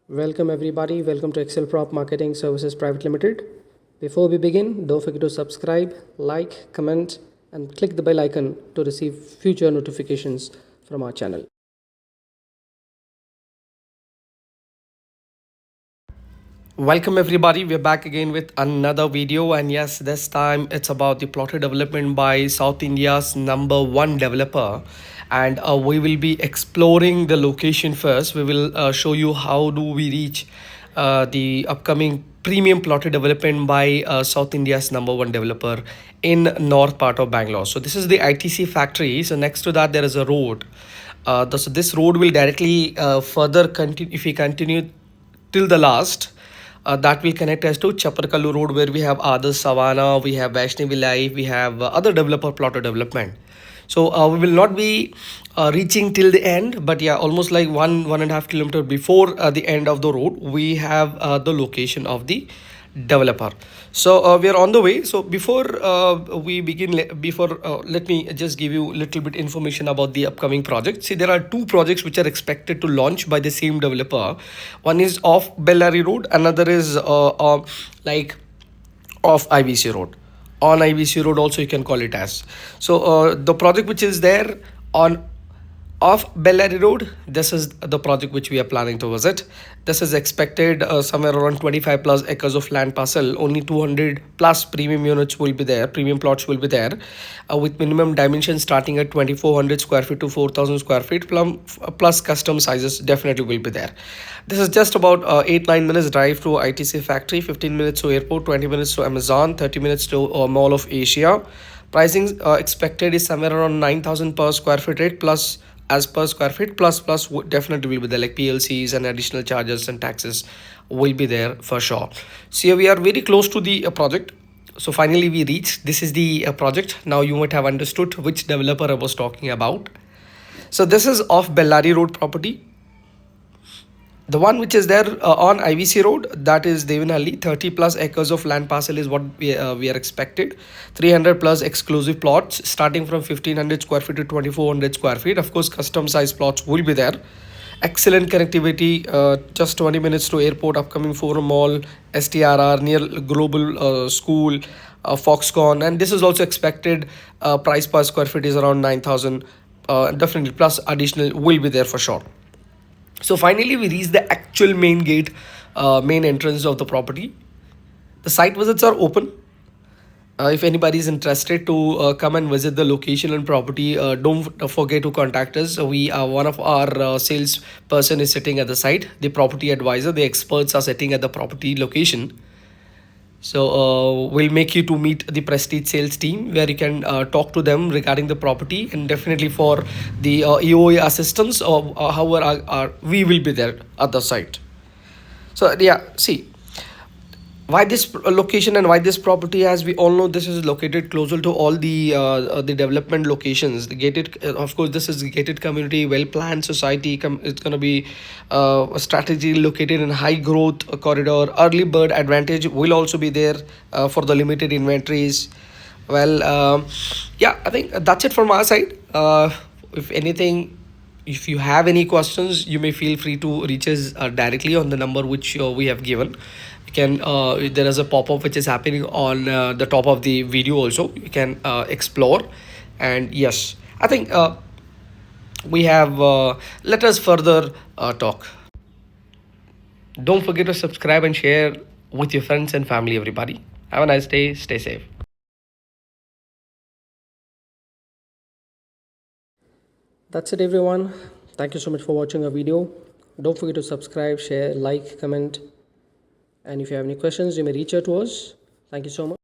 Welcome everybody, welcome to HExcelprop Marketing Services Private Limited. Before we begin, don't forget to subscribe, like, comment and click the bell icon to receive future notifications from our channel. Welcome everybody, we're back again with another video, and yes, this time it's about the plotted development by South India's #1 developer, and we will be exploring the location first. We will show you how do we reach the upcoming premium plotted development by South India's #1 developer in north part of Bangalore. So this is the ITC factory. So next to that there is a road. So this road will directly further continue if we continue till the last. That will connect us to Chaparkallu Road, where we have other Savannah, we have Vaishnavi Life, we have other developer plotter development. So we will not be reaching till the end, but yeah, almost like 1.5 kilometer before the end of the road, we have the location of the developer. So we are on the way. So before we begin, let me just give you a little bit information about the upcoming project. See, there are two projects which are expected to launch by the same developer. One is off Bellary Road, another is like off IVC Road. On IVC Road also you can call it as. So the project which is there on off Bellary Road, this is the project which we are planning to visit. This is expected somewhere around 25 plus acres of land parcel. Only 200 plus premium units will be there, premium plots will be there, with minimum dimensions starting at 2400 square feet to 4000 square feet, plus custom sizes definitely will be there. This is just about 8-9 minutes drive to ITC factory, 15 minutes to airport, 20 minutes to Amazon, 30 minutes to Mall of Asia. Pricing expected is somewhere around 9000 per square feet rate, plus as per square feet, plus definitely will be there, like PLCs and additional charges and taxes will be there for sure. So we are very close to the project. So finally we reached. This is the project. Now you might have understood which developer I was talking about. So this is off Bellary Road property. The one which is there on IVC Road, that is Devanahalli. 30 plus acres of land parcel is what we are expected. 300 plus exclusive plots starting from 1500 square feet to 2400 square feet. Of course, custom size plots will be there. Excellent connectivity, just 20 minutes to airport, upcoming Forum Mall, STRR, near Global School, Foxconn. And this is also expected price per square feet is around 9000. Definitely plus additional will be there for sure. So finally we reach the actual main gate, main entrance of the property. The site visits are open. If anybody is interested to come and visit the location and property, don't forget to contact us. We are one of our sales person is sitting at the site. The property advisor, the experts are sitting at the property location. So we'll make you to meet the Prestige sales team, where you can talk to them regarding the property, and definitely for the EOA assistance, or however we will be there at the site. So yeah, see, why this location and why this property, as we all know, this is located closer to all the development locations. The gated, of course, this is gated community, well planned society. It's going to be a strategy located in high growth corridor. Early bird advantage will also be there for the limited inventories. Well, yeah, I think that's it from our side. If anything, if you have any questions, you may feel free to reach us directly on the number which we have given. You can there is a pop-up which is happening on the top of the video also. You can explore. And yes, I think we have let us further talk. Don't forget to subscribe and share with your friends and family, everybody. Have a nice day. Stay safe. That's it, everyone. Thank you so much for watching our video. Don't forget to subscribe, share, like, comment. And if you have any questions, you may reach out to us. Thank you so much.